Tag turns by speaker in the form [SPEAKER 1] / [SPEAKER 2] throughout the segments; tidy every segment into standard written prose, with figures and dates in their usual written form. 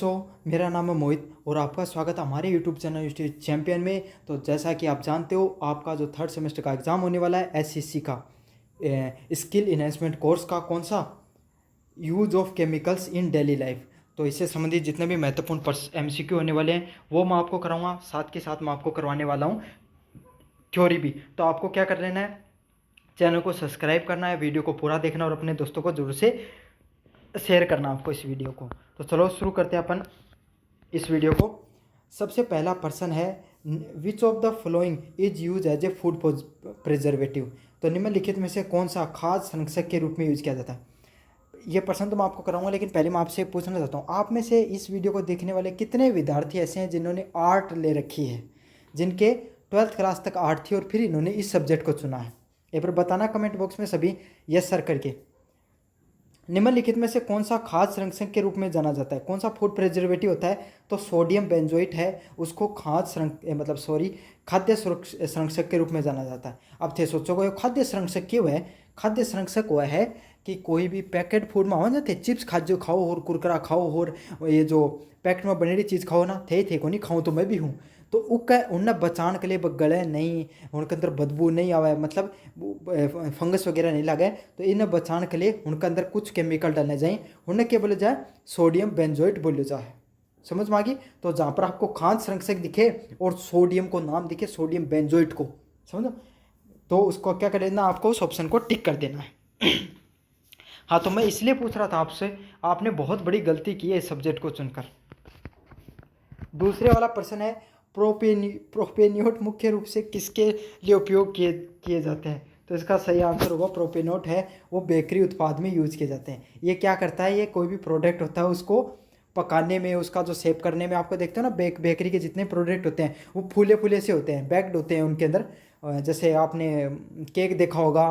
[SPEAKER 1] मेरा नाम है मोहित और आपका स्वागत है हमारे यूट्यूब चैनल यूट्यूब चैंपियन में। तो जैसा कि आप जानते हो, आपका जो थर्ड सेमेस्टर का एग्ज़ाम होने वाला है एससीसी का स्किल इन्हेंसमेंट कोर्स का कौन सा use of chemicals in daily life. तो इससे संबंधित जितने भी महत्वपूर्ण एमसीक्यू होने वाले हैं वो मैं आपको कराऊंगा, साथ के साथ मैं आपको करवाने वाला हूँ थ्योरी भी। तो आपको क्या कर लेना है, चैनल को सब्सक्राइब करना है, वीडियो को पूरा देखना और अपने दोस्तों को जरूर से शेयर करना आपको इस वीडियो को। तो चलो शुरू करते हैं अपन इस वीडियो को। सबसे पहला प्रश्न है, which of the following is use as a food preservative. तो निम्नलिखित में से कौन सा खाद्य संरक्षक के रूप में यूज किया जाता है। ये प्रश्न तो मैं आपको कराऊंगा, लेकिन पहले मैं आपसे पूछना चाहता हूँ, आप में से इस वीडियो को देखने वाले कितने विद्यार्थी ऐसे हैं जिन्होंने आर्ट ले रखी है, जिनके 12th क्लास तक आर्ट थी और फिर इन्होंने इस सब्जेक्ट को चुना है। एक बार बताना कमेंट बॉक्स में सभी यस सर करके। निम्नलिखित में से कौन सा खाद्य संरक्षक के रूप में जाना जाता है, कौन सा फूड प्रिजर्वेटिव होता है। तो सोडियम बेंजोइट है, उसको खाद्य संरक्षक के रूप में जाना जाता है। अब थे सोचोगे खाद्य संरक्षक क्यों है। खाद्य संरक्षक वह है कि कोई भी पैकेट फूड में हो जाते चिप्स खाजो खाओ और कुरकुरा खाओ और ये जो पैकेट में बनेड़ी चीज़ खाओ ना, थे को नहीं खाऊँ तो मैं भी हूँ। तो उन्हें बचान के लिए गले नहीं, उनके अंदर बदबू नहीं आवे, मतलब फंगस वगैरह नहीं लगे, तो इन्हें बचाने के लिए उनके अंदर कुछ केमिकल डालने जाए, उन्हें क्या बोले जाए, सोडियम बेंजोइट बोले जाए। समझ में आ गई। तो जहाँ पर आपको खाद्य संरक्षक दिखे और सोडियम को नाम दिखे, सोडियम बेंजोइट को, समझो, तो उसको क्या कर देना, आपको उस ऑप्शन को टिक कर देना है। हाँ, तो मैं इसलिए पूछ रहा था आपसे, आपने बहुत बड़ी गलती की है इस सब्जेक्ट को चुनकर। दूसरे वाला प्रश्न है, प्रोपेनियोट मुख्य रूप से किसके लिए उपयोग किए जाते हैं। तो इसका सही आंसर होगा, प्रोपेनोट है वो बेकरी उत्पाद में यूज किए जाते हैं। ये क्या करता है, ये कोई भी प्रोडक्ट होता है उसको पकाने में, उसका जो शेप करने में, आपको देखते हो ना बेकरी के जितने प्रोडक्ट होते हैं वो फूले फूले से होते हैं, बैक्ड होते हैं उनके अंदर। जैसे आपने केक देखा होगा,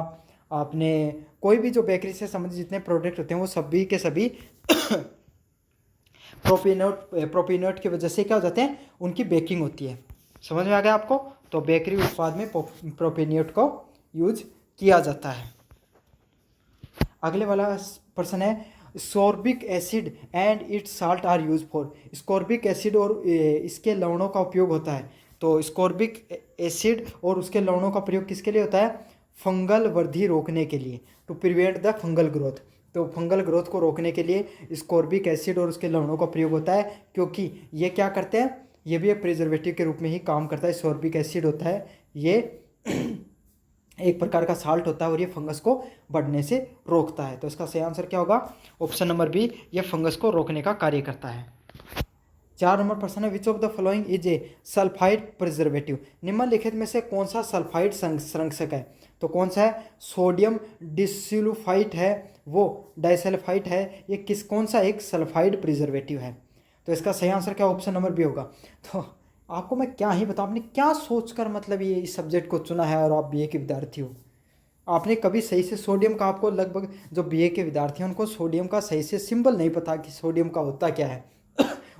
[SPEAKER 1] आपने कोई भी जो बेकरी से संबंधित जितने प्रोडक्ट होते हैं वो सभी के सभी प्रोपेनोट की वजह से क्या हो जाते हैं, उनकी बेकिंग होती है। समझ में आ गया आपको। तो बेकरी उत्पाद में प्रोपेनोट को यूज किया जाता है। अगले वाला प्रश्न है, ascorbic acid and its salt are use for. Ascorbic acid और इसके लवणों का उपयोग होता है। तो स्कोर्बिक एसिड और उसके लवणों का प्रयोग किसके लिए होता है, फंगल वृद्धि रोकने के लिए, to prevent the fungal growth. तो फंगल ग्रोथ को रोकने के लिए स्कोर्बिक एसिड और उसके लवणों का प्रयोग होता है, क्योंकि ये क्या करते हैं, ये भी एक प्रिजर्वेटिव के रूप में ही काम करता है। स्कोर्बिक एसिड होता है, ये एक प्रकार का साल्ट होता है और ये फंगस को बढ़ने से रोकता है। तो इसका सही आंसर क्या होगा, ऑप्शन नंबर बी, ये फंगस को रोकने का कार्य करता है। 4 नंबर प्रश्न है, which of the following is A sulphide preservative. निम्नलिखित में से कौन सा सल्फाइड संरक्षक है। तो कौन सा है, सोडियम डिसल्फाइड है, वो डाइसल्फाइड है, ये कौन सा एक सल्फाइड प्रिजर्वेटिव है। तो इसका सही आंसर क्या, ऑप्शन नंबर बी होगा। तो आपको मैं क्या ही बताऊँ, आपने क्या सोचकर मतलब ये इस सब्जेक्ट को चुना है और आप बीए के विद्यार्थी हो। आपने कभी सही से सोडियम का, आपको लगभग जो बीए के विद्यार्थी हैं उनको सोडियम का सही से सिंबल नहीं पता कि सोडियम का होता क्या है।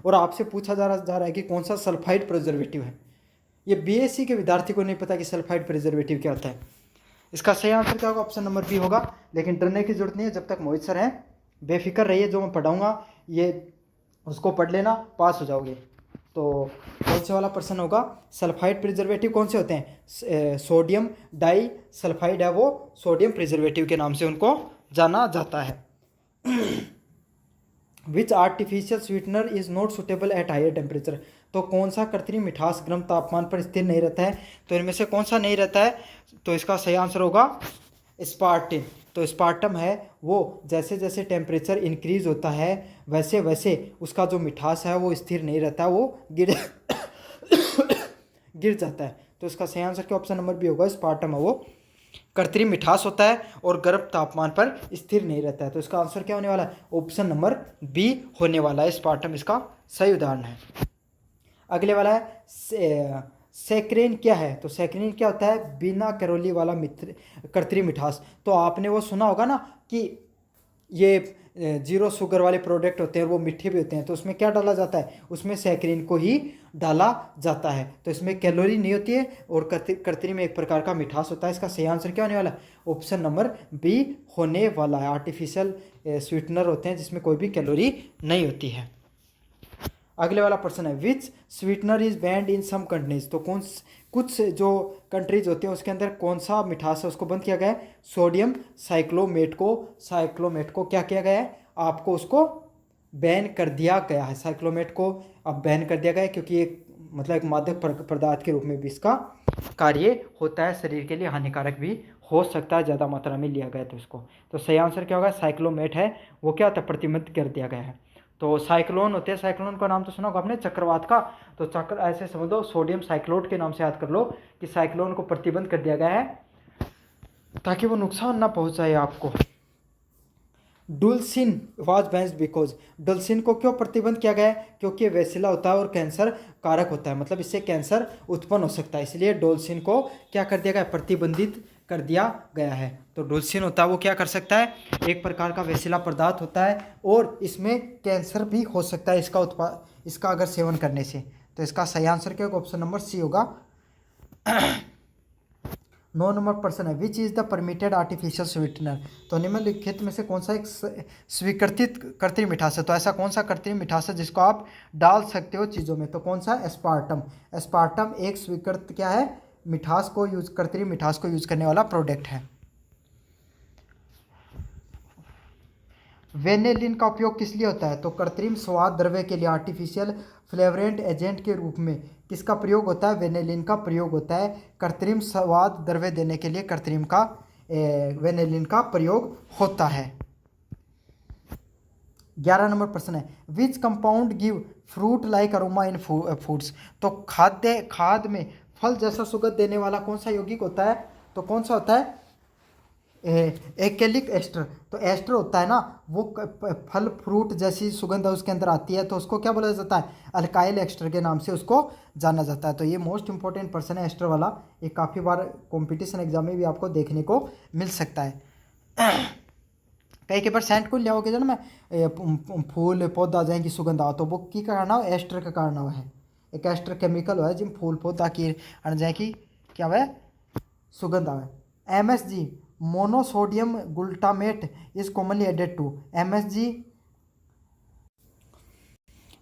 [SPEAKER 1] और आपसे पूछा जा रहा है कि कौन सा सल्फाइड प्रिजर्वेटिव है। ये बीएससी के विद्यार्थी को नहीं पता कि सल्फाइड प्रिजर्वेटिव क्या होता है। इसका सही आंसर क्या होगा, ऑप्शन नंबर बी होगा। लेकिन डरने की जरूरत नहीं है, जब तक मोहित सर हैं बेफिक्र रहिए, जो मैं पढ़ाऊँगा ये उसको पढ़ लेना, पास हो जाओगे। तो कौन से वाला प्रश्न होगा, सल्फाइड प्रिजर्वेटिव कौन से होते हैं, सोडियम डाई सल्फाइड है वो सोडियम प्रिजर्वेटिव के नाम से उनको जाना जाता है। Which artificial sweetener is not suitable at higher temperature. तो कौन सा कृत्रिम मिठास गर्म तापमान पर स्थिर नहीं रहता है। तो इनमें से कौन सा नहीं रहता है, तो इसका सही आंसर होगा स्पार्टिन। तो स्पार्टम है वो जैसे जैसे टेम्परेचर इंक्रीज होता है वैसे वैसे उसका जो मिठास है वो स्थिर नहीं रहता, वो गिर जाता है। तो इसका सही आंसर क्या, ऑप्शन नंबर बी होगा, स्पार्टम है वो कृत्रिम मिठास होता है और गर्म तापमान पर स्थिर नहीं रहता है। तो इसका आंसर क्या होने वाला है, ऑप्शन नंबर बी होने वाला है, स्पार्टम इसका सही उदाहरण है। अगले वाला है, सैकरीन क्या है। तो सैकरीन क्या होता है, बिना कैलोरी वाला कृत्रिम मिठास। तो आपने वो सुना होगा ना कि ये जीरो शुगर वाले प्रोडक्ट होते हैं और वो मीठे भी होते हैं, तो उसमें क्या डाला जाता है, उसमें सैकरीन को ही डाला जाता है। तो इसमें कैलोरी नहीं होती है और कृत्रिम एक प्रकार का मिठास होता है। इसका सही आंसर क्या होने वाला है, ऑप्शन नंबर बी होने वाला है। आर्टिफिशियल स्वीटनर होते हैं जिसमें कोई भी कैलोरी नहीं होती है। अगले वाला प्रश्न है which sweetener is banned in some countries. तो कुछ जो कंट्रीज होती हैं उसके अंदर कौन सा मिठास है उसको बंद किया गया है, सोडियम साइक्लोमेट को क्या किया गया है, आपको उसको बैन कर दिया गया है। साइक्लोमेट को अब बैन कर दिया गया है क्योंकि एक मतलब एक मादक पदार्थ के रूप में भी इसका कार्य होता है, शरीर के लिए हानिकारक भी हो सकता है ज़्यादा मात्रा में लिया गया तो इसको। तो सही आंसर क्या होगा, साइक्लोमेट है वो क्या होता है, प्रतिबंधित कर दिया गया है। तो साइक्लोन होते हैं, साइक्लोन का नाम तो सुना होगा आपने, चक्रवात का। तो चक्र ऐसे समझ लो, सोडियम साइक्लोट के नाम से याद कर लो कि साइक्लोन को प्रतिबंध कर दिया गया है ताकि वो नुकसान ना पहुंचाए आपको। डुल्सिन वाज बैंड बिकॉज, डुल्सिन को क्यों प्रतिबंध किया गया है, क्योंकि ये वैसिला होता है और कैंसर कारक होता है, मतलब इससे कैंसर उत्पन्न हो सकता है, इसलिए डोल्सिन को क्या कर दिया गया, प्रतिबंधित कर दिया गया है। तो डोल्सिन होता है वो क्या कर सकता है, एक प्रकार का वैसिला पदार्थ होता है और इसमें कैंसर भी हो सकता है इसका अगर सेवन करने से। तो इसका सही आंसर क्या होगा, ऑप्शन नंबर सी होगा। 9 नंबर प्रश्न है which is the permitted artificial sweetener. तो निम्नलिखित में से कौन सा एक स्वीकृत कृत्रिम मिठास है। तो ऐसा कौन सा कृत्रिम मिठास है जिसको आप डाल सकते हो चीज़ों में, तो कौन सा, एस्पार्टम। एस्पार्टम एक स्वीकृत क्या है, मिठास को यूज, कृत्रिम मिठास को यूज करने वाला प्रोडक्ट है। वेनिलिन का उपयोग किस लिए होता है, तो कृत्रिम स्वाद द्रव्य के लिए, आर्टिफिशियल फ्लेवरेंट एजेंट के रूप में किसका प्रयोग होता है, वेनिलिन का प्रयोग होता है। कृत्रिम स्वाद द्रव्य देने के लिए वेनिलिन का प्रयोग होता है। 11 नंबर प्रश्न है which compound give fruit like aroma in foods. तो खाद में फल जैसा सुगंध देने वाला कौन सा यौगिक होता है, तो कौन सा होता है, एक्रेलिक एस्टर। तो एस्टर होता है ना वो फल फ्रूट जैसी सुगंध उसके अंदर आती है, तो उसको क्या बोला जाता है, अल्काइल एस्टर के नाम से उसको जाना जाता है। तो ये मोस्ट इंपॉर्टेंट पर्सन है एस्टर वाला, ये काफ़ी बार कंपटीशन एग्जाम में भी आपको देखने को मिल सकता है। कई बार सेंट को ले आओगे जब मैं फूल पौधा जाएंगी सुगंध आओ, तो वो की कारण हो, एस्टर का कारण हो है, एक एस्टर केमिकल है जिन फूल पौधा की जाए की क्या है, सुगंध आवे। MSG monosodium glutamate is commonly added to.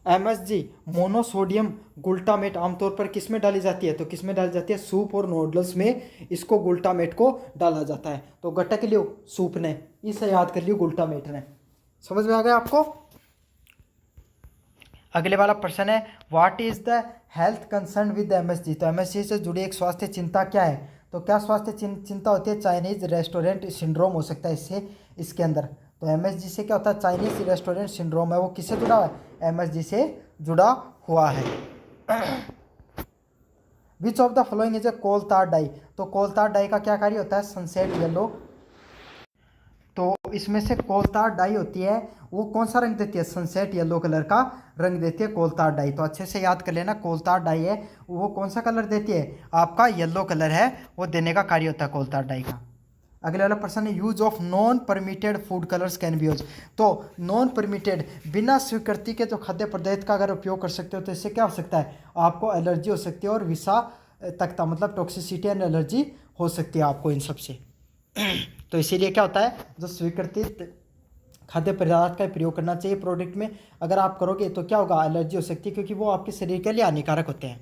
[SPEAKER 1] MSG monosodium glutamate आमतौर पर किस में डाली जाती है, तो किस में डाली जाती है, सूप और नूडल्स में इसको ग्लूटामेट को डाला जाता है। तो गट्टा के लिए सूप ने, इसे याद कर लियो ग्लूटामेट ने। समझ में आ गया आपको। अगले वाला प्रश्न है what is the health concern with MSG। तो MSG से जुड़ी एक स्वास्थ्य चिंता क्या है, तो क्या स्वास्थ्य चिंता होती है, चाइनीज रेस्टोरेंट सिंड्रोम हो सकता है इसके अंदर। तो MSG से क्या होता है, चाइनीज रेस्टोरेंट सिंड्रोम है वो किससे जुड़ा हुआ है, MSG से जुड़ा हुआ है। Which of the following is a coal tar dye. तो कोलतार डाई का क्या कार्य होता है, सनसेट येलो। तो इसमें से कोलतार डाई होती है वो कौन सा रंग देती है, सनसेट येलो कलर का रंग देती है कोलतार डाई। तो अच्छे से याद कर लेना, कोलतार डाई है वो कौन सा कलर देती है, आपका येलो कलर है वो देने का कार्य होता है कोलतार डाई का। अगले वाला प्रश्न है use of non permitted food colours can be use. तो नॉन परमिटेड बिना स्वीकृति के जो खाद्य पदार्थ का अगर उपयोग कर सकते हो तो इससे क्या हो सकता है, आपको एलर्जी हो सकती है और विषाक्तता मतलब टॉक्सिसिटी एंड एलर्जी हो सकती है आपको इन सबसे। तो इसीलिए क्या होता है, जो स्वीकृत खाद्य पदार्थ का प्रयोग करना चाहिए प्रोडक्ट में, अगर आप करोगे तो क्या होगा, एलर्जी हो सकती है क्योंकि वो आपके शरीर के लिए हानिकारक होते हैं।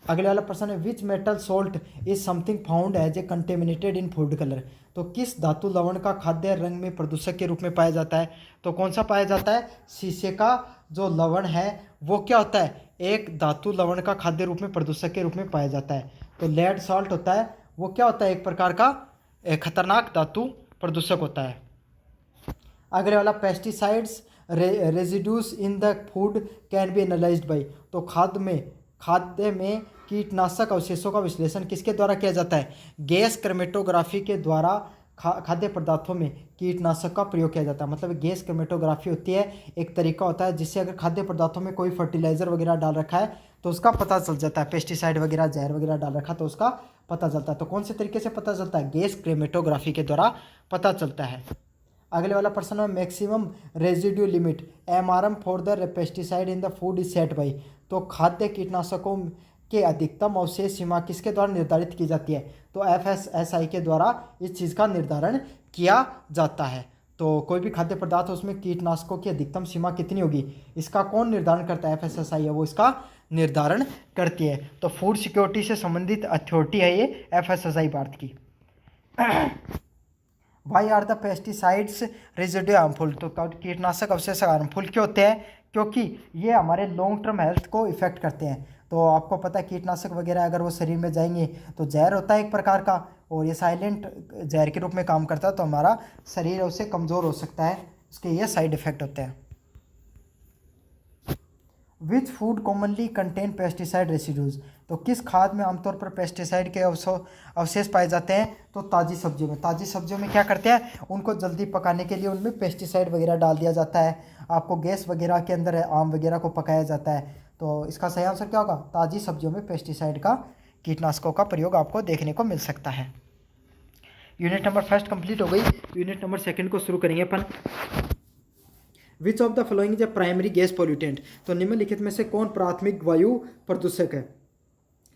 [SPEAKER 1] अगले वाला प्रश्न है which metal salt is something found as a contaminated in food colour. तो किस धातु लवण का खाद्य रंग में प्रदूषक के रूप में पाया जाता है, तो कौन सा पाया जाता है, शीशे का जो लवण है वो क्या होता है, एक धातु लवण का खाद्य रूप में प्रदूषक के रूप में पाया जाता है। तो लेड सॉल्ट होता है वो क्या होता है, एक प्रकार का खतरनाक धातु प्रदूषक होता है। अगले वाला pesticides residues in the food can be analysed by. तो खाद्य में कीटनाशक अवशेषों का विश्लेषण किसके द्वारा किया जाता है, गैस क्रोमेटोग्राफी के द्वारा खाद्य पदार्थों में कीटनाशक का प्रयोग किया जाता है। मतलब गैस क्रोमेटोग्राफी होती है, एक तरीका होता है जिससे अगर खाद्य पदार्थों में कोई फर्टिलाइजर वगैरह डाल रखा है तो उसका पता चल जाता है, पेस्टिसाइड वगैरह जहर वगैरह डाल रखा तो उसका पता चलता है। तो कौन से तरीके से पता चलता है, गैस क्रोमेटोग्राफी के द्वारा पता चलता है। अगले वाला प्रश्न है maximum residue limit MRM for the pesticide in the food is set by. तो खाद्य कीटनाशकों के अधिकतम अवशेष सीमा किसके द्वारा निर्धारित की जाती है, तो FSSAI के द्वारा इस चीज़ का निर्धारण किया जाता है। तो कोई भी खाद्य पदार्थ है उसमें कीटनाशकों की अधिकतम सीमा कितनी होगी, इसका कौन निर्धारण करता है, FSSAI है वो इसका निर्धारण करती है। तो फूड सिक्योरिटी से संबंधित अथॉरिटी है ये FSSAI भारत की। Why are the pesticides residually harmful, तो कीटनाशक अवशेष हार्मफुल क्यों होते हैं, क्योंकि ये हमारे लॉन्ग टर्म हेल्थ को इफेक्ट करते हैं। तो आपको पता है कीटनाशक वगैरह अगर वो शरीर में जाएंगे तो जहर होता है एक प्रकार का, और ये साइलेंट जहर के रूप में काम करता है, तो हमारा शरीर उससे कमज़ोर हो सकता है, उसके ये साइड इफ़ेक्ट होते हैं। Which food commonly contain pesticide residues, तो किस खाद में आमतौर पर पेस्टिसाइड के अवशेष पाए जाते हैं, तो ताज़ी सब्जियों में। ताज़ी सब्जियों में क्या करते हैं, उनको जल्दी पकाने के लिए उनमें पेस्टिसाइड वगैरह डाल दिया जाता है, आपको गैस वगैरह के अंदर आम वगैरह को पकाया जाता है। तो इसका सही आंसर क्या होगा, ताज़ी सब्जियों में पेस्टिसाइड का, कीटनाशकों का प्रयोग आपको देखने को मिल सकता है। यूनिट नंबर फर्स्ट कंप्लीट हो गई। यूनिट नंबर सेकंड को शुरू करेंगे अपन। Which of the following is a primary gas pollutant, तो निम्नलिखित में से कौन प्राथमिक वायु प्रदूषक है,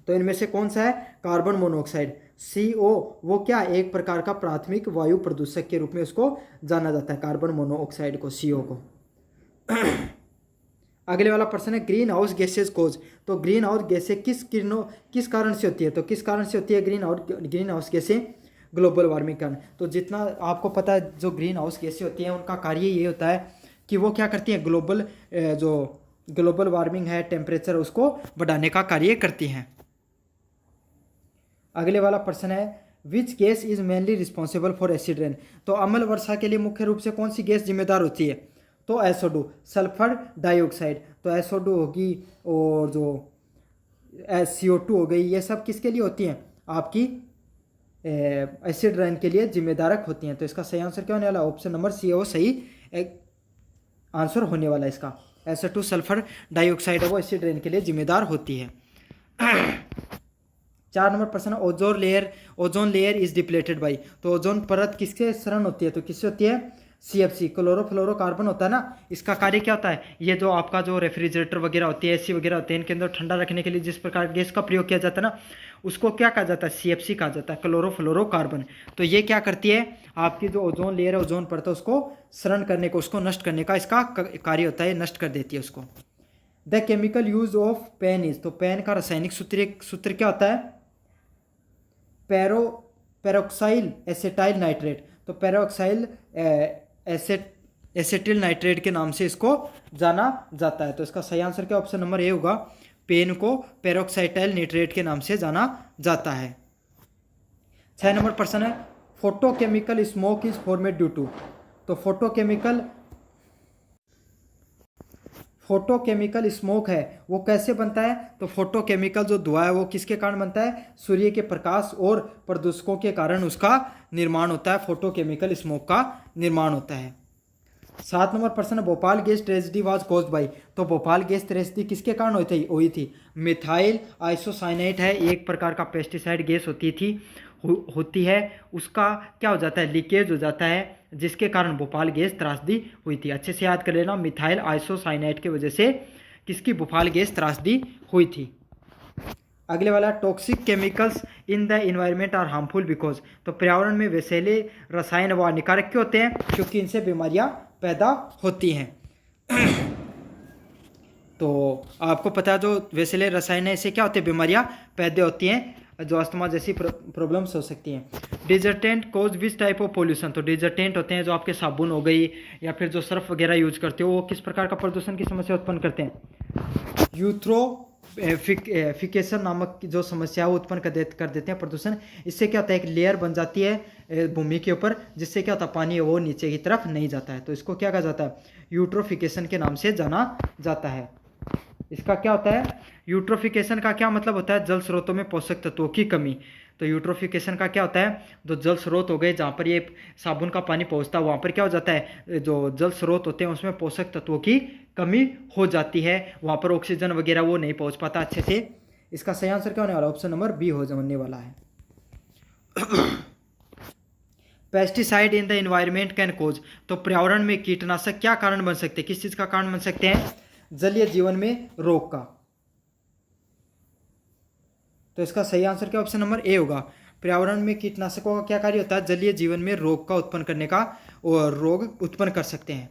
[SPEAKER 1] तो इनमें से कौन सा है, कार्बन मोनोऑक्साइड। CO वो क्या, एक प्रकार का प्राथमिक वायु प्रदूषक के रूप में उसको जाना जाता है, कार्बन मोनोऑक्साइड को, CO को। अगले वाला प्रश्न है ग्रीन हाउस गैसेज कोज, तो ग्रीन हाउस गैसें किस कारण से होती है, तो किस कारण से होती है ग्रीन हाउस गैसें, ग्लोबल वार्मिंग कारण। तो जितना आपको पता है जो ग्रीन हाउस गैसें होती हैं उनका कार्य ये होता है कि वो क्या करती हैं, जो ग्लोबल वार्मिंग है, टेम्परेचर उसको बढ़ाने का कार्य करती हैं। अगले वाला प्रश्न है which gas is mainly responsible for acid rain, तो अम्ल वर्षा के लिए मुख्य रूप से कौन सी गैस जिम्मेदार होती है, तो SO2 सल्फर डाइऑक्साइड, तो SO2 होगी और जो CO2 हो गई, ये सब किसके लिए होती हैं, आपकी एसिड रेन के लिए जिम्मेदारक होती हैं। तो इसका सही आंसर क्या होने वाला, ऑप्शन नंबर C वो सही आंसर होने वाला है इसका। SO2 सल्फर डाइऑक्साइड है वो एसिड रेन के लिए जिम्मेदार होती है। 4 नंबर प्रश्न, ozone layer is depleted by, तो ओजोन परत किसके शरण होती है, तो किससे होती है, CFC क्लोरोफ्लोरोकार्बन होता है ना, इसका कार्य क्या होता है, ये जो आपका जो रेफ्रिजरेटर वगैरह होती है, AC वगैरह होते हैं, इनके अंदर ठंडा रखने के लिए जिस प्रकार गैस का प्रयोग किया जाता है ना, उसको क्या कहा जाता है, CFC कहा जाता है, क्लोरोफ्लोरोकार्बन। तो ये क्या करती है, आपकी जो ओजोन लेयर है, ओजोन परत है, उसको शरण करने को, उसको नष्ट करने का इसका कार्य होता है, नष्ट कर देती है उसको। The chemical use of pen is, तो पेन का रासायनिक सूत्र क्या होता है, पेरोक्साइल एसिटाइल नाइट्रेट, तो पेरोक्साइल एसिटिल नाइट्रेट के नाम से इसको जाना जाता है। तो इसका सही आंसर क्या, ऑप्शन नंबर A होगा, पेन को पेरोक्साइटाइल नाइट्रेट के नाम से जाना जाता है। 6 नंबर प्रश्न है photochemical smoke is formed due to, तो फोटोकेमिकल स्मोक है वो कैसे बनता है, तो फोटोकेमिकल जो धुआं है वो किसके कारण बनता है, सूर्य के प्रकाश और प्रदूषकों के कारण उसका निर्माण होता है, फोटोकेमिकल स्मोक का निर्माण होता है। 7 नंबर प्रश्न, Bhopal gas tragedy was caused by, तो भोपाल गैस ट्रेजेडी किसके कारण हुई थी, मिथाइल आइसोसाइनेट है, एक प्रकार का पेस्टिसाइड गैस होती है, उसका क्या हो जाता है, लीकेज हो जाता है, जिसके कारण भोपाल गैस त्रासदी हुई थी। अच्छे से याद कर लेना, मिथाइल आइसोसाइनेट की वजह से किसकी भोपाल गैस त्रासदी हुई थी। अगले वाला toxic chemicals in the environment are harmful because, तो पर्यावरण में विषैले रसायन व हानिकारक क्यों होते हैं, क्योंकि इनसे बीमारियां पैदा होती हैं। तो आपको पता है जो विषैले रसायन है इससे क्या होते हैं, बीमारियां पैदा होती हैं, जो अस्थमा जैसी प्रॉब्लम्स हो सकती हैं। डिजर्टेंट कोज विच टाइप ऑफ पोल्यूशन, तो डिजर्टेंट होते हैं जो आपके साबुन हो गई या फिर जो सर्फ वगैरह यूज करते हो, वो किस प्रकार का प्रदूषण की समस्या उत्पन्न करते हैं, यूथ्रोफिकेशन नामक जो समस्या है वो उत्पन्न कर देते हैं प्रदूषण। इससे क्या होता है, एक लेयर बन जाती है भूमि के ऊपर, जिससे क्या होता है, पानी वो नीचे की तरफ नहीं जाता है, तो इसको क्या कहा जाता है, यूट्रोफिकेशन के नाम से जाना जाता है। इसका क्या होता है, यूट्रोफिकेशन का क्या मतलब होता है, जल स्रोतों में पोषक तत्वों की कमी। तो यूट्रोफिकेशन का क्या होता है, जो जल स्रोत हो गए जहाँ पर ये साबुन का पानी पहुँचता है, वहाँ पर क्या हो जाता है, जो जल स्रोत होते हैं उसमें पोषक तत्वों की कमी हो जाती है, वहाँ पर ऑक्सीजन वगैरह वो नहीं पहुँच पाता अच्छे से। इसका सही आंसर क्या होने वाला, ऑप्शन नंबर B हो जाने वाला है। Pesticide in the environment can cause, तो पर्यावरण में कीटनाशक क्या कारण बन सकते हैं, किस चीज़ का कारण बन सकते हैं, जलीय जीवन में रोग का। तो इसका सही आंसर क्या ऑप्शन नंबर A होगा, पर्यावरण में कीटनाशकों का क्या कार्य होता है? जलीय जीवन में रोग का उत्पन्न करने का, और रोग उत्पन्न कर सकते हैं।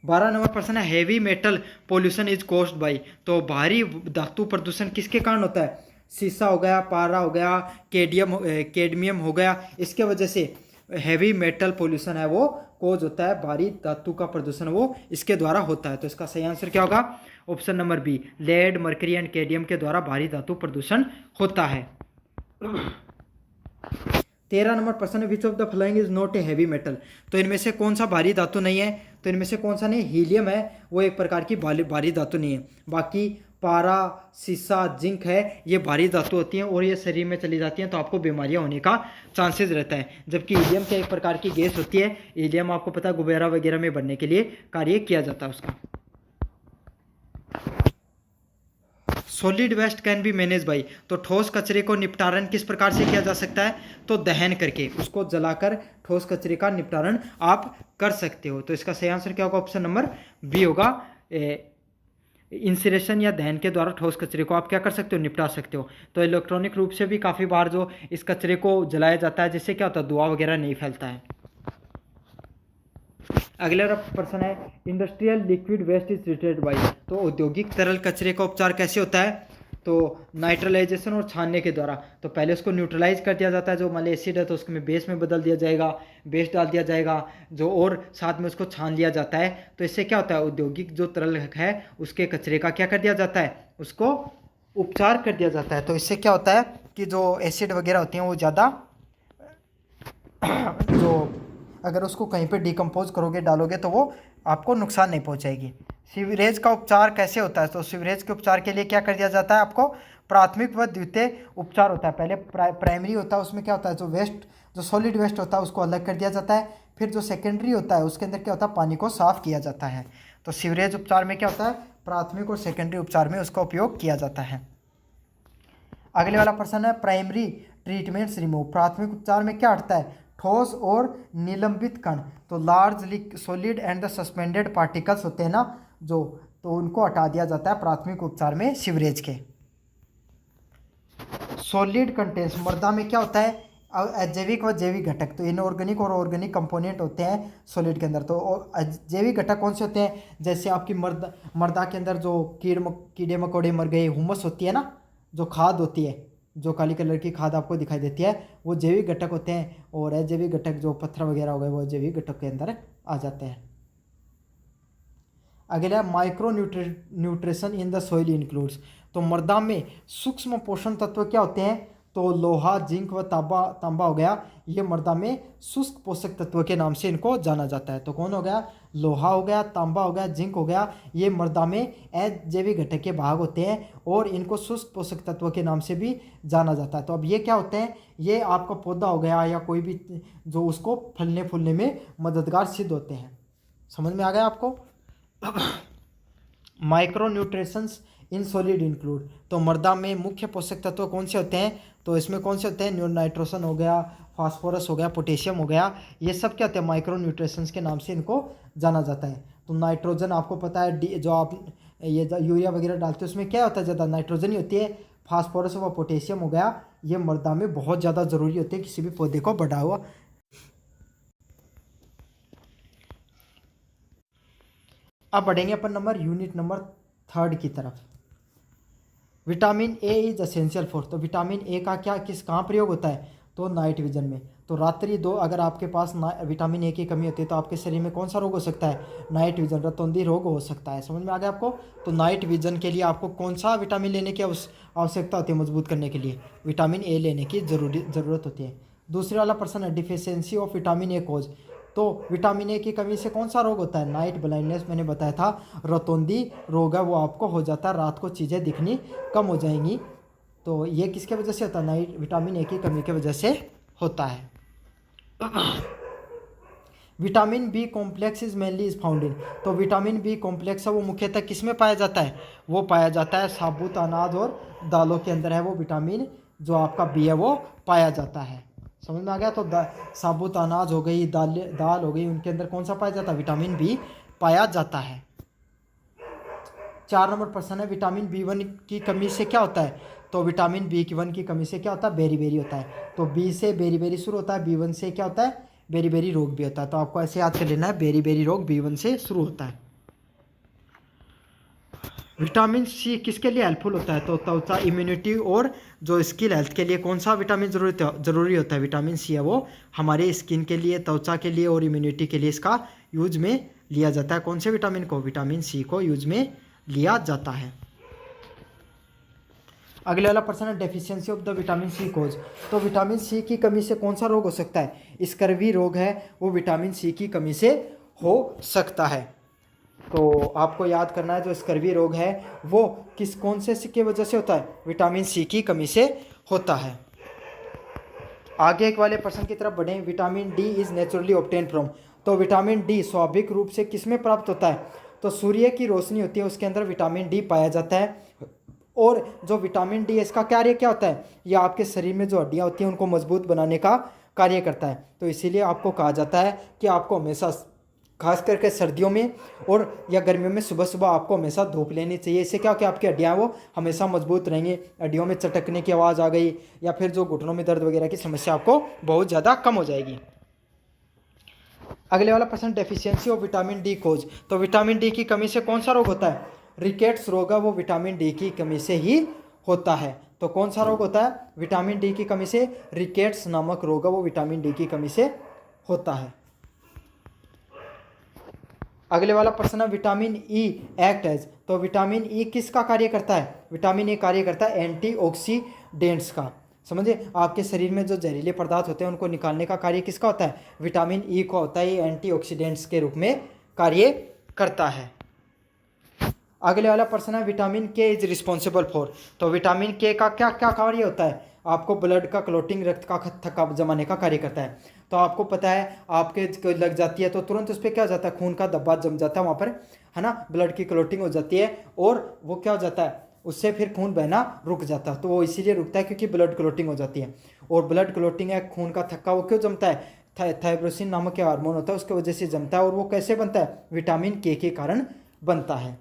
[SPEAKER 1] 12 नंबर प्रश्न है, heavy metal pollution is caused by. तो भारी धातु प्रदूषण किसके कारण होता है? शीशा हो गया, पारा हो गया, कैडमियम हो गया, इसके वजह से हैवी मेटल पोल्यूशन है वो कॉज होता है। भारी धातु का प्रदूषण वो इसके द्वारा होता है। तो इसका सही आंसर क्या होगा? Option number B, lead, mercury and cadmium के द्वारा भारी धातु प्रदूषण होता है। 13 नंबर प्रश्न है, which of the following is not a heavy metal. तो इनमें से कौन सा भारी धातु नहीं है? तो इनमें से कौन सा नहीं? हीलियम है, वो एक प्रकार की भारी धातु नहीं है। बाकी पारा, शीशा, जिंक है, ये भारी धातु होती हैं और ये शरीर में चली जाती हैं तो आपको बीमारियां होने का चांसेस रहता है। जबकि हीलियम क्या एक प्रकार की गैस होती है। हीलियम आपको पता है गुब्बारा वगैरह में बनने के लिए कार्य किया जाता है उसका। Solid waste can be manage by. तो ठोस कचरे को निपटारण किस प्रकार से किया जा सकता है? तो दहन करके, उसको जलाकर ठोस कचरे का निपटारण आप कर सकते हो। तो इसका सही आंसर क्या होगा? ऑप्शन नंबर बी होगा। इंसिनेशन या दहन के द्वारा ठोस कचरे को आप क्या कर सकते हो? निपटा सकते हो। तो इलेक्ट्रॉनिक रूप से भी काफ़ी बार जो इस कचरे को जलाया जाता है, जिससे क्या होता है? धुआं वगैरह नहीं फैलता है। अगला प्रश्न है, industrial liquid waste is treated by. तो औद्योगिक तरल कचरे का उपचार कैसे होता है? तो नाइट्रलाइजेशन और छानने के द्वारा। तो पहले उसको न्यूट्रलाइज कर दिया जाता है, जो मान लीजिए एसिड है तो उसमें बेस में बदल दिया जाएगा, बेस डाल दिया जाएगा जो, और साथ में उसको छान लिया जाता है। तो इससे क्या होता है? औद्योगिक जो तरल है उसके कचरे का क्या कर दिया जाता है? उसको उपचार कर दिया जाता है। तो इससे क्या होता है कि जो एसिड वगैरह होती हैं वो ज़्यादा जो अगर उसको कहीं पे डिकम्पोज करोगे, डालोगे, तो वो आपको नुकसान नहीं पहुंचाएगी। सीवरेज का उपचार कैसे होता है? तो सीवरेज के उपचार के लिए क्या कर दिया जाता है? आपको प्राथमिक व द्वितीय उपचार होता है। पहले प्राइमरी होता है, उसमें क्या होता है? जो वेस्ट, जो सॉलिड वेस्ट होता है उसको अलग कर दिया जाता है। फिर जो सेकेंडरी होता है उसके अंदर क्या होता है? पानी को साफ किया जाता है। तो सीवरेज उपचार में क्या होता है? प्राथमिक और सेकेंडरी उपचार में उसका उपयोग किया जाता है। अगले वाला प्रश्न है, प्राइमरी ट्रीटमेंट्स रिमूव। प्राथमिक उपचार में क्या हटता है? ठोस और निलंबित कण। तो large solid and the suspended particles होते हैं ना जो, तो उनको हटा दिया जाता है प्राथमिक उपचार में सीवरेज के। सॉलिड कंटेंट्स, मृदा में क्या होता है? अजैविक व जैविक घटक। तो इनऑर्गेनिक और ऑर्गेनिक कंपोनेंट होते हैं सॉलिड के अंदर। तो जैविक घटक कौन से होते हैं? जैसे आपकी मृदा के अंदर जो कीड़े मकोड़े मर गए, हुमस होती है ना, जो खाद होती है, जो काली कलर की खाद आपको दिखाई देती है, वो जैविक घटक होते हैं। और अजैविक घटक जो पत्थर वगैरह हो गए वो जैविक घटक के अंदर आ जाते हैं। अगला micro nutrition in the soil includes. तो मृदा में सूक्ष्म पोषण तत्व क्या होते हैं? तो लोहा, जिंक व तांबा हो गया, ये मृदा में शुष्क पोषक तत्व के नाम से इनको जाना जाता है। तो कौन हो गया? लोहा हो गया, तांबा हो गया, जिंक हो गया, ये मृदा में अजैविक घटक के भाग होते हैं और इनको शुष्क पोषक तत्व के नाम से भी जाना जाता है। तो अब ये क्या होते हैं? ये आपका पौधा हो गया या कोई भी जो उसको फलने फूलने में मददगार सिद्ध होते हैं। समझ में आ गया आपको? Micro nutritions in solid include. तो मृदा में मुख्य पोषक तत्व कौन से होते हैं? तो इसमें कौन से होते हैं? नाइट्रोजन हो गया, फास्फोरस हो गया, पोटेशियम हो गया, ये सब क्या होते हैं? माइक्रो न्यूट्रिशंस के नाम से इनको जाना जाता है। तो नाइट्रोजन आपको पता है, जो आप ये यूरिया वगैरह डालते हो उसमें क्या होता है? ज़्यादा नाइट्रोजन ही होती है। फास्फोरस व पोटेशियम हो गया, ये मृदा में बहुत ज़्यादा ज़रूरी होते हैं किसी भी पौधे को बढ़ा हुआ। अब बढ़ेंगे अपन यूनिट नंबर 3 की तरफ। Vitamin A is essential for. तो विटामिन ए का कहाँ प्रयोग होता है? तो नाइट विजन में। तो रात्रि 2 अगर आपके पास विटामिन ए की कमी होती है तो आपके शरीर में कौन सा रोग हो सकता है? नाइट विजन, रतौंधी रोग हो सकता है। समझ में आ गया आपको? तो नाइट विजन के लिए आपको कौन सा विटामिन लेने की आवश्यकता होती है? मजबूत करने के लिए विटामिन ए लेने की ज़रूरत होती है। दूसरे वाला प्रश्न है, डिफिशियंसी ऑफ विटामिन ए कोज। तो विटामिन ए की कमी से कौन सा रोग होता है? नाइट ब्लाइंडनेस, मैंने बताया था, रतौंधी रोग है वो आपको हो जाता है, रात को चीज़ें दिखनी कम हो जाएंगी। तो ये किसके वजह से होता है? नाइट विटामिन ए की कमी की वजह से होता है। Vitamin B complex is mainly is found in. तो विटामिन बी कॉम्प्लेक्स है वो मुख्यतः किस में पाया जाता है? वो पाया जाता है साबुत अनाज और दालों के अंदर है वो विटामिन जो आपका बी है वो पाया जाता है। समझ में आ गया? तो साबुत अनाज हो गई, दाल हो गई, उनके अंदर कौन सा पाया जाता है? विटामिन बी पाया जाता है। 4 नंबर प्रश्न है, विटामिन B1 की कमी से क्या होता है? तो विटामिन B1 की कमी से क्या होता है? बेरी होता है। तो बी से बेरी शुरू होता है, B1 से क्या होता है? बेरी रोग भी होता है। तो आपको ऐसे याद कर लेना है, बेरी रोग B1 से शुरू होता है। विटामिन सी किसके लिए हेल्पफुल होता है? तो त्वचा, इम्यूनिटी और जो स्किन हेल्थ के लिए कौन सा विटामिन जरूरी होता है? विटामिन सी है वो हमारे स्किन के लिए, त्वचा के लिए और इम्यूनिटी के लिए इसका यूज में लिया जाता है। कौन से विटामिन को? विटामिन सी को यूज में लिया जाता है। अगले वाला प्रश्न है, deficiency of the vitamin C causes. तो विटामिन सी की कमी से कौन सा रोग हो सकता है? स्कर्वी रोग है वो विटामिन सी की कमी से हो सकता है। तो आपको याद करना है, जो स्कर्वी रोग है वो कौन से की वजह से होता है? विटामिन सी की कमी से होता है। आगे एक वाले प्रश्न की तरफ बढ़ें। Vitamin D is naturally obtain from. तो विटामिन डी स्वाभाविक रूप से किस में प्राप्त होता है? तो सूर्य की रोशनी होती है, उसके अंदर विटामिन डी पाया जाता है। और जो विटामिन डी है इसका कार्य क्या होता है? यह आपके शरीर में जो हड्डियाँ होती हैं उनको मजबूत बनाने का कार्य करता है। तो इसीलिए आपको कहा जाता है कि आपको हमेशा, खास करके सर्दियों में और या गर्मियों में, सुबह सुबह आपको हमेशा धूप लेनी चाहिए। इससे क्या हो कि आपकी हड्डियाँ वो हमेशा मजबूत रहेंगी। हड्डियों में चटकने की आवाज़ आ गई या फिर जो घुटनों में दर्द वगैरह की समस्या आपको बहुत ज़्यादा कम हो जाएगी। अगले वाला प्रश्न, डेफिशिएंसी ऑफ विटामिन डी कोज। तो विटामिन डी की कमी से कौन सा रोग होता है? रिकेट्स रोग है वो विटामिन डी की कमी से ही होता है। तो कौन सा रोग होता है? विटामिन डी की कमी से रिकेट्स नामक रोग है वो विटामिन डी की कमी से होता है। अगले वाला प्रश्न है, विटामिन ई एक्ट एज। तो विटामिन ई किसका कार्य करता है? विटामिन ई कार्य करता है एंटीऑक्सीडेंट्स का। समझे, आपके शरीर में जो जहरीले पदार्थ होते हैं उनको निकालने का कार्य किसका होता है? विटामिन ई को होता है। ये एंटीऑक्सीडेंट्स के रूप में कार्य करता है। अगले वाला प्रश्न है, विटामिन के इज रिस्पॉन्सिबल फॉर। तो विटामिन के का क्या क्या कार्य होता है? आपको ब्लड का क्लोटिंग, रक्त का थक्का जमाने का कार्य करता है। तो आपको पता है, आपके लग जाती है तो तुरंत उस पर क्या हो जाता है? खून का धब्बा जम जाता है वहाँ पर, है ना। ब्लड की क्लोटिंग हो जाती है और वो क्या हो जाता है? उससे फिर खून बहना रुक जाता है। तो वो इसीलिए रुकता है क्योंकि ब्लड क्लोटिंग हो जाती है। और ब्लड क्लोटिंग है, खून का थक्का, वो क्यों जमता है? थाइरोसिन नामक के हार्मोन होता है उसके वजह से जमता है। और वो कैसे बनता है? विटामिन के कारण बनता है।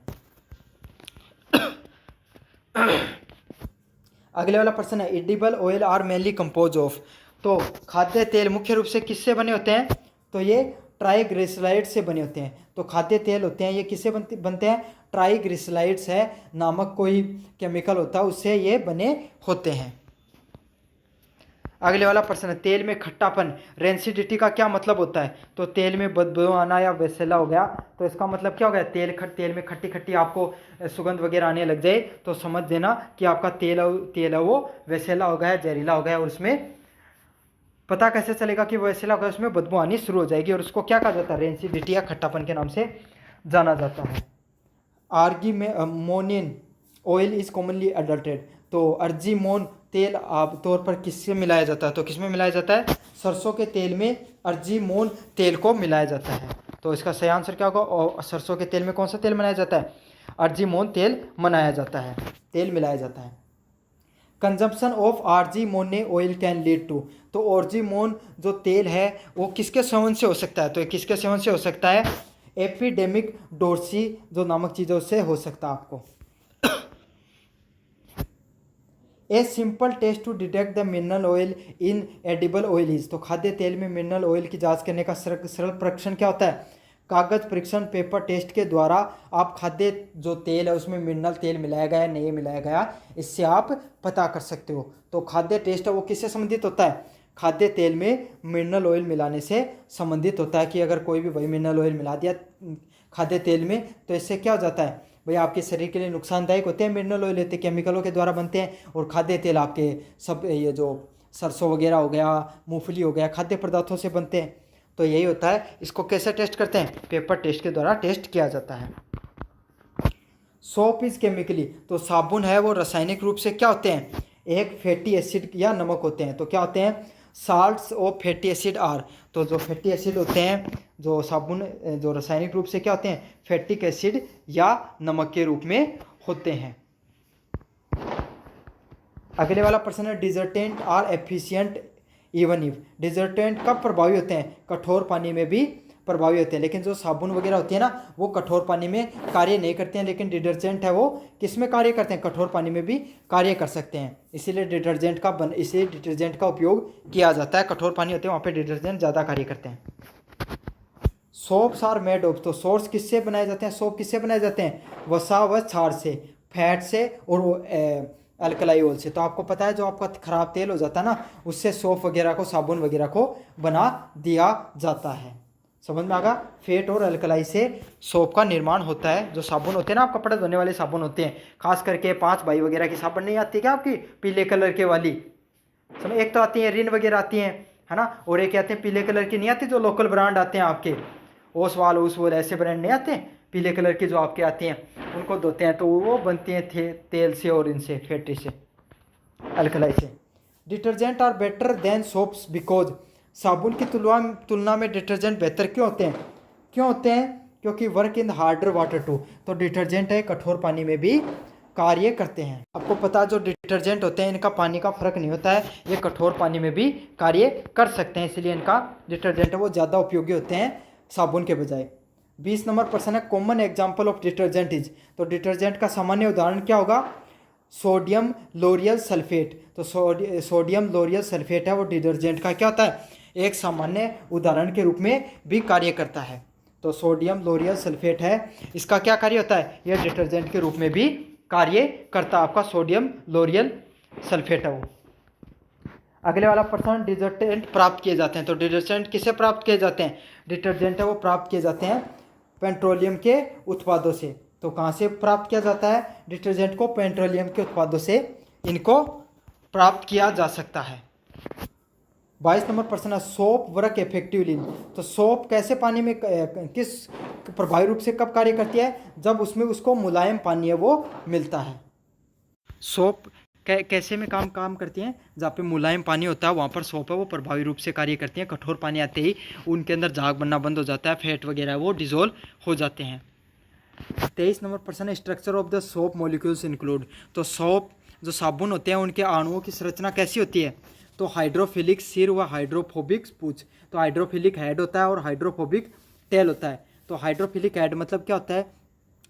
[SPEAKER 1] अगले वाला प्रश्न है, edible oil are mainly compose of. तो खाद्य तेल मुख्य रूप से किससे बने होते हैं? तो ये ट्राइग्लिसराइड से बने होते हैं। तो खाद्य तेल होते हैं ये किससे बनते हैं? ट्राइग्लिसराइड्स है नामक कोई केमिकल होता है, उससे ये बने होते हैं। अगले वाला प्रश्न है, तेल में खट्टापन, रेंसिडिटी का क्या मतलब होता है? तो तेल में बदबू आना या वैसेला हो गया, तो इसका मतलब क्या हो गया? तेल में खट्टी खट्टी आपको सुगंध वगैरह आने लग जाए तो समझ देना कि आपका तेल है वो वैसेला हो गया, जहरीला हो गया। और उसमें पता कैसे चलेगा कि वो वैसेला हो गया? उसमें बदबू आनी शुरू हो जाएगी और उसको क्या कहा जाता है? रेंसिडिटी या खट्टापन के नाम से जाना जाता है। अर्जिमोनियन ऑयल इज कॉमनली अडल्टेड। तो अर्जिमोन तेल आमतौर पर किससे मिलाया जाता है? तो किस में मिलाया जाता है? सरसों के तेल में अर्जिमोन तेल को मिलाया जाता है। तो इसका सही आंसर क्या होगा? और सरसों के तेल में कौन सा तेल बनाया जाता है? अर्जिमोन तेल बनाया जाता है, तेल मिलाया जाता है। Consumption of argemone oil can lead to. तो आर्जिमोन जो तेल है वो किसके सेवन से हो सकता है? तो किसके सेवन से हो सकता है? एपिडेमिक डोर्सी जो नामक चीज़ों से हो सकता है आपको। A simple test to detect the mineral oil in edible oil is. तो खाद्य तेल में मिनरल ऑयल की जांच करने का सरल परीक्षण क्या होता है? कागज परीक्षण, पेपर टेस्ट के द्वारा आप खाद्य जो तेल है उसमें मिनरल तेल मिलाया गया नहीं मिलाया गया, इससे आप पता कर सकते हो। तो खाद्य टेस्ट है वो किससे संबंधित होता है? खाद्य तेल में मिनरल ऑयल मिलाने से संबंधित होता है। कि अगर कोई भी भाई मिनरल ऑयल मिला दिया खाद्य तेल में तो इससे क्या हो जाता है? भाई आपके शरीर के लिए नुकसानदायक होते हैं। मिनरल ऑयल होते केमिकलों के द्वारा बनते हैं। और खाद्य तेल आपके सब ये जो सरसों वगैरह हो गया, मूंगफली हो गया, खाद्य पदार्थों से बनते हैं। तो यही होता है। इसको कैसे टेस्ट करते हैं? पेपर टेस्ट के द्वारा टेस्ट किया जाता है। Soap is chemically. तो साबुन है वो रासायनिक रूप से क्या होते हैं? एक फैटी एसिड या नमक होते हैं। तो क्या होते हैं? Salts of fatty acid are. तो जो फैटी एसिड होते हैं, जो साबुन जो रासायनिक रूप से क्या होते हैं? फैटिक एसिड या नमक के रूप में होते हैं। अगले वाला प्रश्न है, डिजर्टेंट आर एफिशिएंट इवन इफ। डिजर्टेंट कब प्रभावी होते हैं? कठोर पानी में भी प्रभावी होते हैं। लेकिन जो साबुन वगैरह होती है ना वो कठोर पानी में कार्य नहीं करते हैं, लेकिन डिटर्जेंट है वो किस में कार्य करते हैं, कठोर पानी में भी कार्य कर सकते हैं। इसीलिए डिटर्जेंट का उपयोग किया जाता है। कठोर पानी होते हैं वहाँ पे डिटर्जेंट ज़्यादा कार्य करते हैं। सोप्स आर मेड ऑफ, तो सोर्स किससे बनाए जाते हैं, सोप किससे बनाए जाते हैं, वसा व क्षार से, फैट से और अल्कलाई ऑयल से। तो आपको पता है जो आपका खराब तेल हो जाता है ना उससे सोप वगैरह को, साबुन वगैरह को बना दिया जाता है। समझ में आ गया, फैट और अल्कलाई से सोप का निर्माण होता है। जो साबुन होते हैं ना, आप कपड़े धोने वाले साबुन होते हैं, खास करके 5 भाई वगैरह की साबुन नहीं आती क्या आपकी, पीले कलर के वाली, समझ, एक तो आती है रिन वगैरह आती हैं, है ना, और एक आते हैं पीले कलर की, नहीं आती जो लोकल ब्रांड आते हैं आपके, ओसवाल ऐसे ब्रांड नहीं आते, पीले कलर की जो आपके आती हैं, उनको धोते हैं तो वो बनती हैं तेल से और इनसे फैटी से, अल्कलाई से। Detergent are better than soaps because, साबुन की तुलना में डिटर्जेंट बेहतर क्यों होते हैं, क्योंकि work in harder water to, तो डिटर्जेंट है कठोर पानी में भी कार्य करते हैं। आपको पता है जो डिटर्जेंट होते हैं इनका पानी का फर्क नहीं होता है, ये कठोर पानी में भी कार्य कर सकते हैं, इसलिए इनका डिटर्जेंट है वो ज़्यादा उपयोगी होते हैं साबुन के बजाय। 20 नंबर प्रश्न है, common example of detergent is, तो डिटर्जेंट का सामान्य उदाहरण क्या होगा, सोडियम लोरियल सल्फेट। तो सोडियम लोरियल सल्फेट है वो डिटर्जेंट का क्या होता है, एक सामान्य उदाहरण के रूप में भी कार्य करता है। तो सोडियम लोरियल सल्फेट है, इसका क्या कार्य होता है, यह डिटर्जेंट के रूप में भी कार्य करता है, आपका सोडियम लोरियल सल्फेट है वो। अगले वाला प्रश्न, डिटर्जेंट प्राप्त किए जाते हैं, तो डिटर्जेंट किसे प्राप्त किए जाते हैं, डिटर्जेंट है वो प्राप्त किए जाते हैं पेट्रोलियम के उत्पादों से। तो कहाँ से प्राप्त किया जाता है डिटर्जेंट को, पेट्रोलियम के उत्पादों से इनको प्राप्त किया जा सकता है। 22 नंबर प्रश्न है, सोप वर्क इफेक्टिवली, तो सोप कैसे पानी में किस प्रभावी रूप से कब कार्य करती है, जब उसमें उसको मुलायम पानी है वो मिलता है। सोप कैसे में काम करती हैं, जहाँ पे मुलायम पानी होता है वहाँ पर सोप है वो प्रभावी रूप से कार्य करती हैं। कठोर पानी आते ही उनके अंदर झाग बनना बंद हो जाता है, फैट वगैरह वो डिजोल्व हो जाते हैं। 23 नंबर प्रश्न है, structure of the soap molecules include, तो सोप जो साबुन होते हैं उनके अणुओं की संरचना कैसी होती है, तो हाइड्रोफिलिक सिर व हाइड्रोफोबिक पूंछ। तो हाइड्रोफिलिक हेड होता है और हाइड्रोफोबिक टेल होता है। तो हाइड्रोफिलिक हेड मतलब क्या होता है,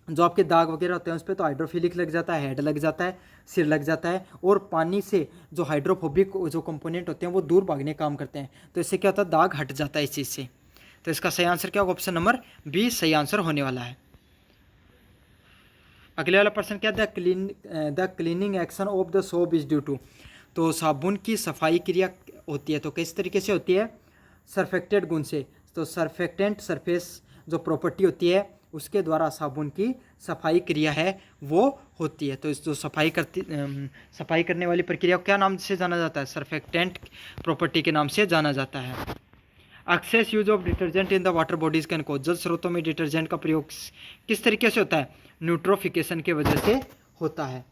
[SPEAKER 1] जो आपके दाग वगैरह होते हैं उस पर तो हाइड्रोफिलिक लग जाता है, हेड लग जाता है, सिर लग जाता है, और पानी से जो हाइड्रोफोबिक जो कंपोनेंट होते हैं वो दूर भागने का काम करते हैं। तो इससे क्या होता है, दाग हट जाता है इस चीज़ से। तो इसका सही आंसर क्या होगा, ऑप्शन नंबर बी सही आंसर होने वाला है। अगले वाला प्रश्न क्या, the cleaning action of the soap is due to, तो साबुन की सफाई क्रिया होती है तो किस तरीके से होती है, सरफेक्टेड गुण से। तो सरफेक्टेंट सरफेस जो प्रॉपर्टी होती है उसके द्वारा साबुन की सफाई क्रिया है वो होती है। तो इस जो सफाई करने वाली प्रक्रिया को क्या नाम से जाना जाता है, सरफेक्टेंट प्रॉपर्टी के नाम से जाना जाता है। Excess use of detergent in the water bodies can cause, जल स्रोतों में डिटर्जेंट का प्रयोग किस तरीके से होता है, न्यूट्रोफिकेशन के वजह से होता है।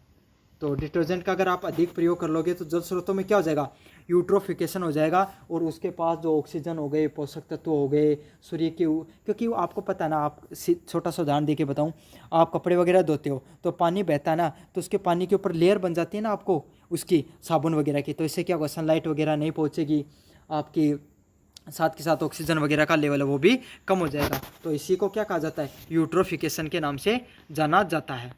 [SPEAKER 1] तो डिटर्जेंट का अगर आप अधिक प्रयोग कर लोगे तो जल स्रोतों में क्या हो जाएगा, यूट्रोफिकेशन हो जाएगा, और उसके पास जो ऑक्सीजन हो गए, पोषक तत्व हो गए, सूर्य की, क्योंकि आपको पता है ना, आप छोटा सा उदाहरण दे के बताऊँ, आप कपड़े वगैरह धोते हो तो पानी बहता है ना, तो उसके पानी के ऊपर लेयर बन जाती है ना आपको उसकी साबुन वगैरह की, तो इससे क्या होगा, सनलाइट वगैरह नहीं पहुँचेगी, आपकी साथ के साथ ऑक्सीजन वगैरह का लेवल है वो भी कम हो जाएगा। तो इसी को क्या कहा जाता है, यूट्रोफिकेशन के नाम से जाना जाता है।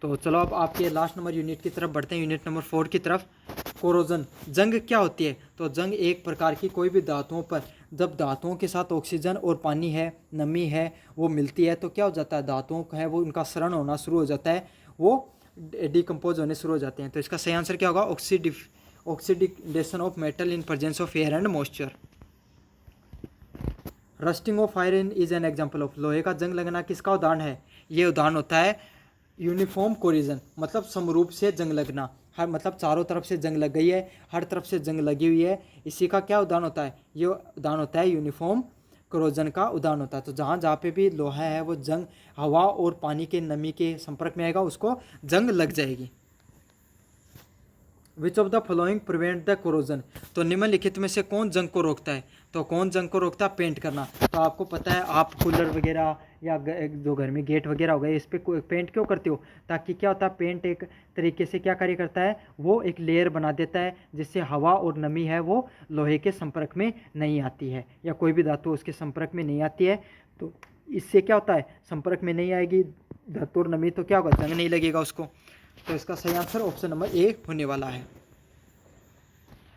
[SPEAKER 1] तो चलो अब आपके लास्ट नंबर यूनिट की तरफ बढ़ते हैं, यूनिट नंबर 4 की तरफ। कोरोजन, जंग क्या होती है, तो जंग एक प्रकार की कोई भी धातुओं पर जब धातुओं के साथ ऑक्सीजन और पानी है, नमी है, वो मिलती है तो क्या हो जाता है, धातुओं का है वो उनका शरण होना शुरू हो जाता है, वो डिकम्पोज होने शुरू हो जाते हैं। तो इसका सही आंसर क्या होगा, oxidation of metal in presence of air and moisture. Rusting of iron is an example of, लोहे का जंग लगना किसका उदाहरण है, ये उदाहरण होता है यूनिफॉर्म कोरिजन, मतलब समरूप से जंग लगना, हर मतलब चारों तरफ से जंग लग गई है, हर तरफ से जंग लगी हुई है, इसी का क्या उदाहरण होता है, ये उदाहरण होता है यूनिफॉर्म कोरोजन का उदाहरण होता है। तो जहाँ पे भी लोहा है वो जंग हवा और पानी के नमी के संपर्क में आएगा, उसको जंग लग जाएगी। विच of the following prevent the corrosion, तो निम्नलिखित में से कौन जंग को रोकता है, तो कौन जंग को रोकता है? पेंट करना। तो आपको पता है आप कूलर वगैरह या जो घर में गेट वगैरह हो गए इस पर पेंट क्यों करते हो? ताकि क्या होता है, पेंट एक तरीके से क्या कार्य करता है, वो एक लेयर बना देता है जिससे हवा और नमी है वो लोहे के संपर्क में नहीं आती है, या कोई भी धातु उसके संपर्क में नहीं आती है। तो इससे क्या होता है, संपर्क में नहीं आएगी धातु और नमी, तो क्या होगा, जंग नहीं लगेगा उसको। तो इसका सही आंसर ऑप्शन नंबर ए होने वाला है।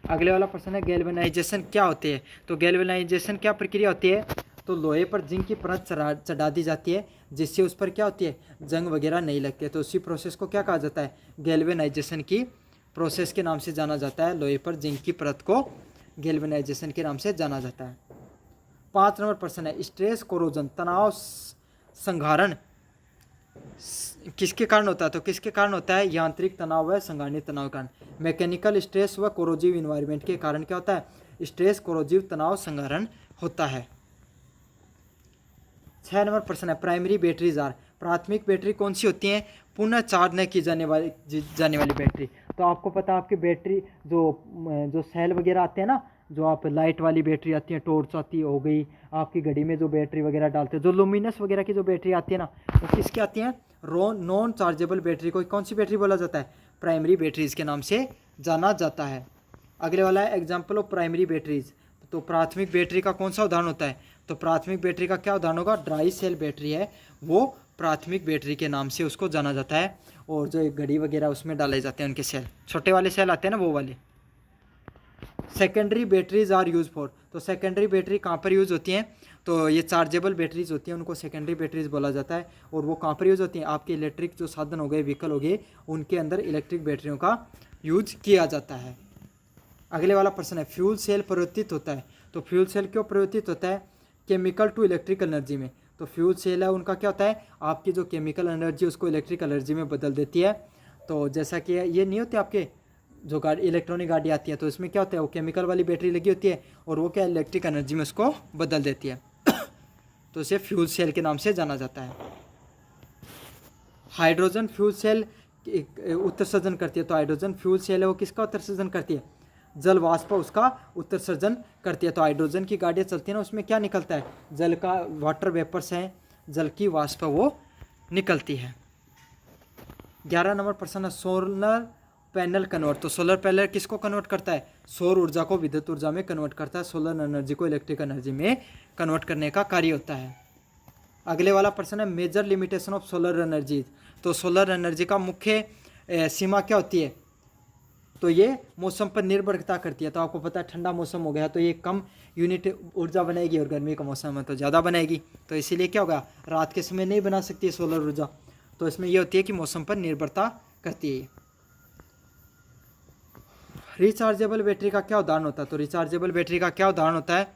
[SPEAKER 1] अगले वाला प्रश्न है गैल्वेनाइजेशन क्या होती है? तो गैल्वेनाइजेशन क्या प्रक्रिया होती है? तो लोहे पर जिंक की परत चढ़ा दी जाती है जिससे उस पर क्या होती है, जंग वगैरह नहीं लगती है। तो उसी प्रोसेस को क्या कहा जाता है? गैल्वेनाइजेशन की प्रोसेस के नाम से जाना जाता है। लोहे पर जिंक की परत को गैल्वेनाइजेशन के नाम से जाना जाता है। 5 नंबर प्रश्न है स्ट्रेस कोरोजन तनाव संघारण किसके कारण होता है? तो किसके कारण होता है? यांत्रिक तनाव व संघारणीय तनाव के कारण। मैकेनिकल स्ट्रेस व कोरोजिव इन्वायरमेंट के कारण क्या होता है? स्ट्रेस कोरोजिव तनाव संघारण होता है। 6 नंबर प्रश्न है प्राइमरी बैटरीज आर प्राथमिक बैटरी कौन सी होती हैं? पुनः चार्ज न की जाने वाली बैटरी। तो आपको पता है आपकी बैटरी जो सेल वगैरह आते हैं ना, जो आप लाइट वाली बैटरी आती है, टॉर्च आती हो गई, आपकी घड़ी में जो बैटरी वगैरह डालते हैं, जो लुमिनस वगैरह की जो बैटरी आती है ना, वो किसकी आती हैं? नॉन चार्जेबल बैटरी को कौन सी बैटरी बोला जाता है? प्राइमरी बैटरीज के नाम से जाना जाता है। अगले वाला है एग्जाम्पल ऑफ प्राइमरी बैटरीज। तो प्राथमिक बैटरी का कौन सा उदाहरण होता है? तो प्राथमिक बैटरी का क्या उदाहरण होगा? ड्राई सेल बैटरी है वो प्राथमिक बैटरी के नाम से उसको जाना जाता है। और जो एक घड़ी वगैरह उसमें डाले जाते हैं उनके सेल, छोटे वाले सेल आते हैं ना वो वाले। Secondary batteries are use for. तो सेकेंडरी बैटरी कहाँ पर यूज़ होती हैं? तो ये चार्जेबल बैटरीज होती हैं, उनको सेकेंडरी बैटरीज बोला जाता है। और वो कहाँ पर यूज़ होती हैं? आपके इलेक्ट्रिक जो साधन हो गए, व्हीकल हो गए, उनके अंदर इलेक्ट्रिक बैटरियों का यूज किया जाता है। अगले वाला प्रश्न है फ्यूल सेल परिवर्तित होता है। तो फ्यूल सेल क्यों परिवर्तित होता है? केमिकल टू इलेक्ट्रिकल एनर्जी में। तो फ्यूल सेल है उनका क्या होता है? आपकी जो केमिकल एनर्जी उसको इलेक्ट्रिकल एनर्जी में बदल देती है। तो जैसा कि ये नहीं होते आपके जो गाड़ी इलेक्ट्रॉनिक गाड़ी आती है, तो इसमें क्या होता है, वो केमिकल वाली बैटरी लगी होती है और वो क्या इलेक्ट्रिक एनर्जी में उसको बदल देती है। तो इसे फ्यूल सेल के नाम से जाना जाता है। हाइड्रोजन फ्यूल सेल उत्सर्जन करती है। तो हाइड्रोजन फ्यूल सेल है वो किसका उत्सर्जन करती है? जल वाष्प उसका उत्सर्जन करती है। तो हाइड्रोजन की गाड़ियाँ चलती है ना, उसमें क्या निकलता है? जल का वाटर वेपर्स हैं, जल की वाष्प वो निकलती है। 11 नंबर प्रश्न है सोलर पैनल कन्वर्ट। तो सोलर पैनल किसको कन्वर्ट करता है? सौर ऊर्जा को विद्युत ऊर्जा में कन्वर्ट करता है। सोलर एनर्जी को इलेक्ट्रिक एनर्जी में कन्वर्ट करने का कार्य होता है। अगले वाला प्रश्न है major limitation of solar energy. तो सोलर एनर्जी का मुख्य सीमा क्या होती है? तो ये मौसम पर निर्भरता करती है। तो आपको पता है ठंडा मौसम हो गया तो ये कम यूनिट ऊर्जा बनाएगी और गर्मी का मौसम है तो ज़्यादा बनाएगी। तो इसीलिए क्या होगा, रात के समय नहीं बना सकती है सोलर ऊर्जा। तो इसमें ये होती है कि मौसम पर निर्भरता करती है। रिचार्जेबल बैटरी का क्या उदाहरण होता है? तो रिचार्जेबल बैटरी का क्या उदाहरण होता है?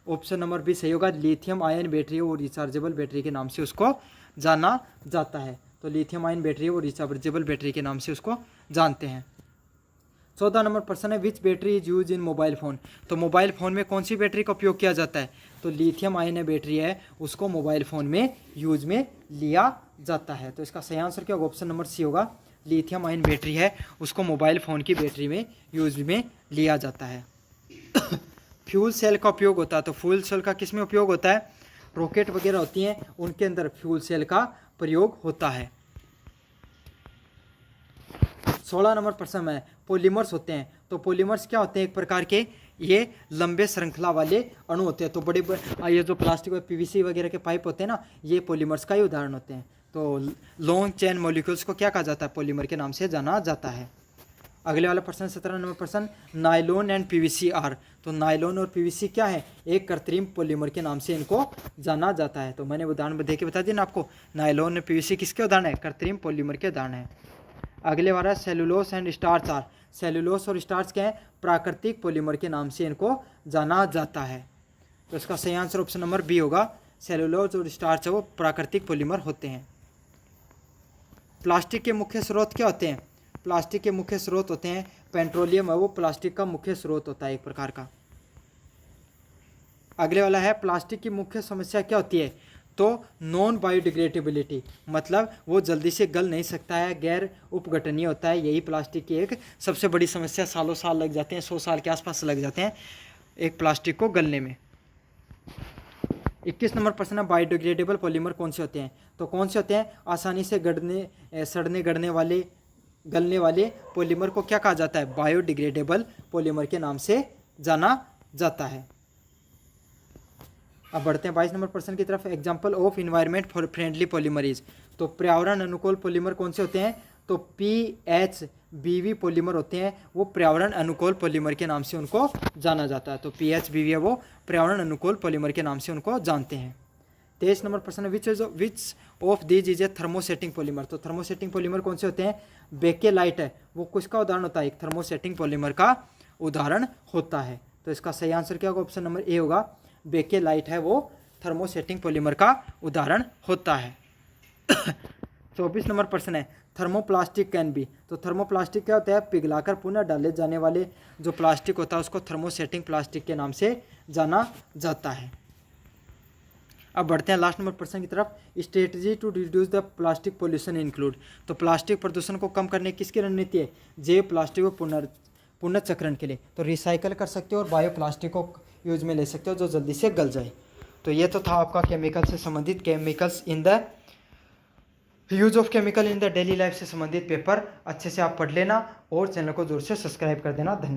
[SPEAKER 1] ऑप्शन नंबर बी सही होगा। लिथियम आयन बैटरी वो रिचार्जेबल बैटरी के नाम से उसको जाना जाता है। तो लिथियम आयन बैटरी वो रिचार्जेबल बैटरी के नाम से उसको जानते हैं। 14 नंबर प्रश्न है which battery is use in mobile phone. तो मोबाइल फ़ोन में कौन सी बैटरी का उपयोग किया जाता है? तो लिथियम आयन बैटरी है उसको मोबाइल फ़ोन में यूज में लिया जाता है। तो इसका सही आंसर क्या होगा? ऑप्शन नंबर सी होगा। लिथियम आयन बैटरी है उसको मोबाइल फ़ोन की बैटरी में यूज में लिया जाता है। फ्यूल सेल का उपयोग होता है। तो फ्यूल सेल का किस में उपयोग होता है? रॉकेट वगैरह होती हैं उनके अंदर फ्यूल सेल का प्रयोग होता है। 16 नंबर प्रश्न में पॉलीमर्स होते हैं। तो पॉलीमर्स क्या होते हैं? एक प्रकार के ये लंबे श्रृंखला वाले अणु होते हैं। तो बड़े ये जो प्लास्टिक और पीवीसी वगैरह के पाइप होते हैं ना, ये पॉलीमर्स का ही उदाहरण होते हैं। तो लॉन्ग चेन मॉलिक्यूल्स को क्या कहा जाता है? पॉलीमर के नाम से जाना जाता है। अगले वाला प्रश्न 17 नंबर प्रश्न नायलॉन एंड पीवीसी आर। तो नायलॉन और पीवीसी क्या है? एक कृत्रिम पॉलीमर के नाम से इनको जाना जाता है। तो मैंने उदाहरण दे के बता दिया ना आपको, नायलॉन और पीवीसी किसके उदाहरण है? कृत्रिम पॉलीमर के उदाहरण है। अगले वाला cellulose and starch are. Cellulose और स्टार्च क्या है? प्राकृतिक पॉलीमर के नाम से इनको जाना जाता है। तो इसका सही आंसर ऑप्शन नंबर बी होगा। सेलुलोस और स्टार्च है वो प्राकृतिक पॉलीमर होते हैं। प्लास्टिक के मुख्य स्रोत क्या होते हैं? प्लास्टिक के मुख्य स्रोत होते हैं पेट्रोलियम है वो प्लास्टिक का मुख्य स्रोत होता है एक प्रकार का। अगले वाला है प्लास्टिक की मुख्य समस्या क्या होती है? तो नॉन बायोडिग्रेडेबिलिटी, मतलब वो जल्दी से गल नहीं सकता है, गैर उपघटनीय होता है। यही प्लास्टिक की एक सबसे बड़ी समस्या, सालों साल लग जाते हैं, 100 साल के आसपास लग जाते हैं एक प्लास्टिक को गलने में। 21 नंबर प्रश्न है, बायोडिग्रेडेबल पॉलीमर कौन से होते हैं? तो कौन से होते हैं? आसानी से सड़ने गलने वाले पॉलीमर को क्या कहा जाता है? बायोडिग्रेडेबल पॉलीमर के नाम से जाना जाता है। अब बढ़ते हैं 22 नंबर प्रश्न की तरफ। Example of environment for friendly polymer is, तो पर्यावरण अनुकूल पॉलीमर कौन से होते हैं? तो PHBV पॉलीमर होते हैं, वो पर्यावरण अनुकूल पॉलीमर के नाम से उनको जाना जाता है। तो PHBV है वो पर्यावरण अनुकूल पॉलीमर के नाम से उनको जानते हैं। 23 नंबर प्रश्न, which of these is a thermosetting polymer, तो थर्मोसेटिंग पॉलीमर कौन से होते हैं? बेकेलाइट है वो किसका उदाहरण होता है? एक थर्मोसेटिंग पॉलीमर का उदाहरण होता है। तो इसका सही आंसर क्या होगा? ऑप्शन नंबर ए होगा, बेकेलाइट है वो थर्मोसेटिंग पॉलीमर का उदाहरण होता है। 24 नंबर प्रश्न है, थर्मोप्लास्टिक कैन बी, तो थर्मोप्लास्टिक क्या होता है? पिघलाकर पुनः डाले जाने वाले जो प्लास्टिक होता है उसको थर्मोसेटिंग प्लास्टिक के नाम से जाना जाता है। अब बढ़ते हैं लास्ट नंबर प्रश्न की तरफ। Strategy to reduce the plastic pollution include, तो प्लास्टिक प्रदूषण को कम करने की किसकी रणनीति है? जैव प्लास्टिक को पुनर्चक्रण के लिए, तो रिसाइकल कर सकते हो और बायो प्लास्टिक को यूज में ले सकते हो जो जल्दी से गल जाए। तो ये तो था आपका केमिकल से संबंधित, chemicals in the use of chemical in the daily life से संबंधित पेपर। अच्छे से आप पढ़ लेना और चैनल को जोर से सब्सक्राइब कर देना। धन्यवाद।